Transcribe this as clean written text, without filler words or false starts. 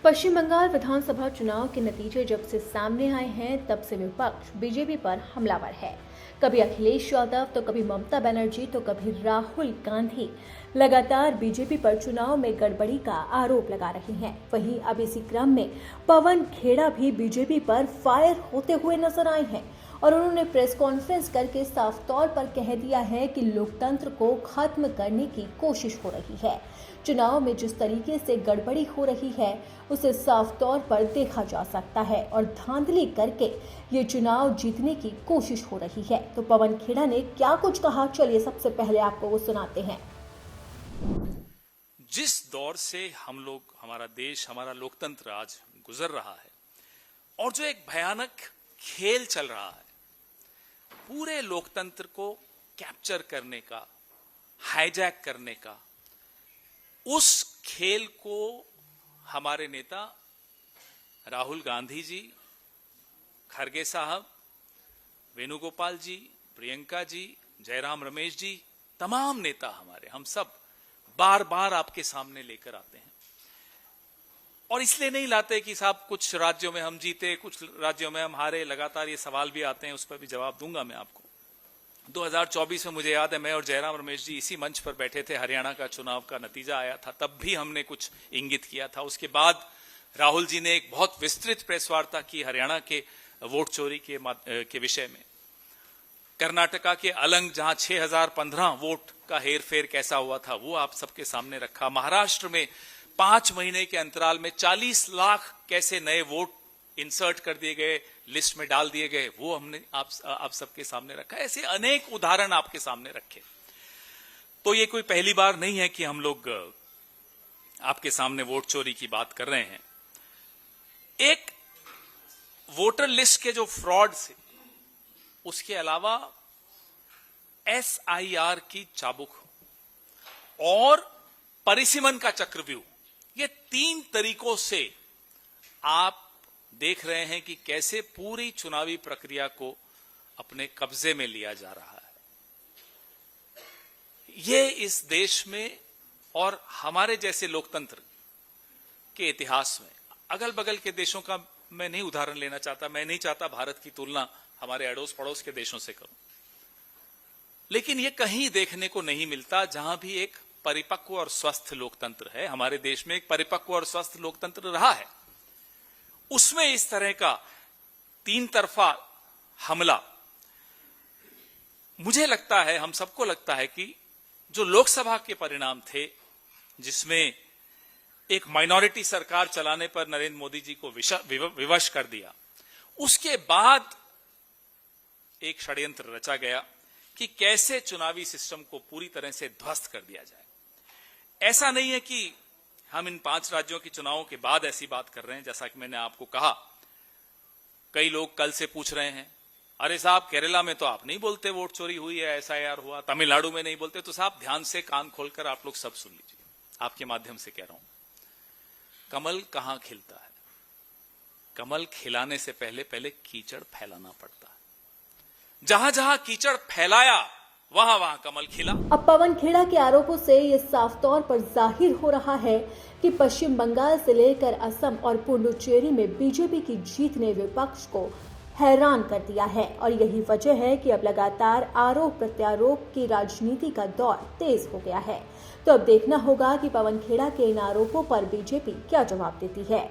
पश्चिम बंगाल विधानसभा चुनाव के नतीजे जब से सामने आए हैं तब से विपक्ष बीजेपी पर हमलावर है। कभी अखिलेश यादव तो कभी ममता बनर्जी तो कभी राहुल गांधी लगातार बीजेपी पर चुनाव में गड़बड़ी का आरोप लगा रहे हैं। वहीं अब इसी क्रम में पवन खेड़ा भी बीजेपी पर फायर होते हुए नजर आए हैं और उन्होंने प्रेस कॉन्फ्रेंस करके साफ तौर पर कह दिया है कि लोकतंत्र को खत्म करने की कोशिश हो रही है। चुनाव में जिस तरीके से गड़बड़ी हो रही है उसे साफ तौर पर देखा जा सकता है और धांधली करके ये चुनाव जीतने की कोशिश हो रही है। तो पवन खेड़ा ने क्या कुछ कहा, चलिए सबसे पहले आपको वो सुनाते हैं। जिस दौर से हम लोग, हमारा देश, हमारा लोकतंत्र आज गुजर रहा है और जो एक भयानक खेल चल रहा है, पूरे लोकतंत्र को कैप्चर करने का, हाईजैक करने का, उस खेल को हमारे नेता राहुल गांधी जी, खरगे साहब, वेणुगोपाल जी, प्रियंका जी, जयराम रमेश जी, तमाम नेता हमारे, हम सब बार बार आपके सामने लेकर आते हैं। और इसलिए नहीं लाते कि साहब कुछ राज्यों में हम जीते, कुछ राज्यों में हम हारे। लगातार ये सवाल भी आते हैं, उस पर भी जवाब दूंगा मैं आपको। 2024 में मुझे याद है, मैं और जयराम रमेश जी इसी मंच पर बैठे थे, हरियाणा का चुनाव का नतीजा आया था, तब भी हमने कुछ इंगित किया था। उसके बाद राहुल जी ने एक बहुत विस्तृत प्रेस वार्ता की हरियाणा के वोट चोरी के विषय में। कर्नाटका के अलंग, जहां 6015 वोट का हेरफेर कैसा हुआ था, वो आप सबके सामने रखा। महाराष्ट्र में 5 महीने के अंतराल में 40 लाख कैसे नए वोट इंसर्ट कर दिए गए, लिस्ट में डाल दिए गए, वो हमने आप सबके सामने रखा। ऐसे अनेक उदाहरण आपके सामने रखे। तो ये कोई पहली बार नहीं है कि हम लोग आपके सामने वोट चोरी की बात कर रहे हैं। एक वोटर लिस्ट के जो फ्रॉड से, उसके अलावा SIR की चाबुक और परिसीमन का चक्रव्यूह, ये 3 तरीकों से आप देख रहे हैं कि कैसे पूरी चुनावी प्रक्रिया को अपने कब्जे में लिया जा रहा है। ये इस देश में और हमारे जैसे लोकतंत्र के इतिहास में, अगल बगल के देशों का मैं नहीं उदाहरण लेना चाहता, मैं नहीं चाहता भारत की तुलना हमारे अड़ोस पड़ोस के देशों से करूं, लेकिन ये कहीं देखने को नहीं मिलता जहां भी एक परिपक्व और स्वस्थ लोकतंत्र है। हमारे देश में एक परिपक्व और स्वस्थ लोकतंत्र रहा है, उसमें इस तरह का 3 तरफा हमला, मुझे लगता है, हम सबको लगता है कि जो लोकसभा के परिणाम थे, जिसमें एक माइनॉरिटी सरकार चलाने पर नरेंद्र मोदी जी को विवश कर दिया, उसके बाद एक षड्यंत्र रचा गया कि कैसे चुनावी सिस्टम को पूरी तरह से ध्वस्त कर दिया जाए। ऐसा नहीं है कि हम इन 5 राज्यों के चुनावों के बाद ऐसी बात कर रहे हैं। जैसा कि मैंने आपको कहा, कई लोग कल से पूछ रहे हैं, अरे साहब केरला में तो आप नहीं बोलते वोट चोरी हुई है, SIR हुआ, तमिलनाडु में नहीं बोलते। तो साहब ध्यान से कान खोलकर आप लोग सब सुन लीजिए, आपके माध्यम से कह रहा हूं। कमल कहां खिलता है? कमल खिलाने से पहले कीचड़ फैलाना पड़ता है। जहां जहां कीचड़ फैलाया, वहां वहां कमल खिला। अब पवन खेड़ा के आरोपों से ये साफ तौर पर जाहिर हो रहा है कि पश्चिम बंगाल से लेकर असम और पुडुचेरी में बीजेपी की जीत ने विपक्ष को हैरान कर दिया है और यही वजह है कि अब लगातार आरोप प्रत्यारोप की राजनीति का दौर तेज हो गया है। तो अब देखना होगा कि पवन खेड़ा के इन आरोपों पर बीजेपी क्या जवाब देती है।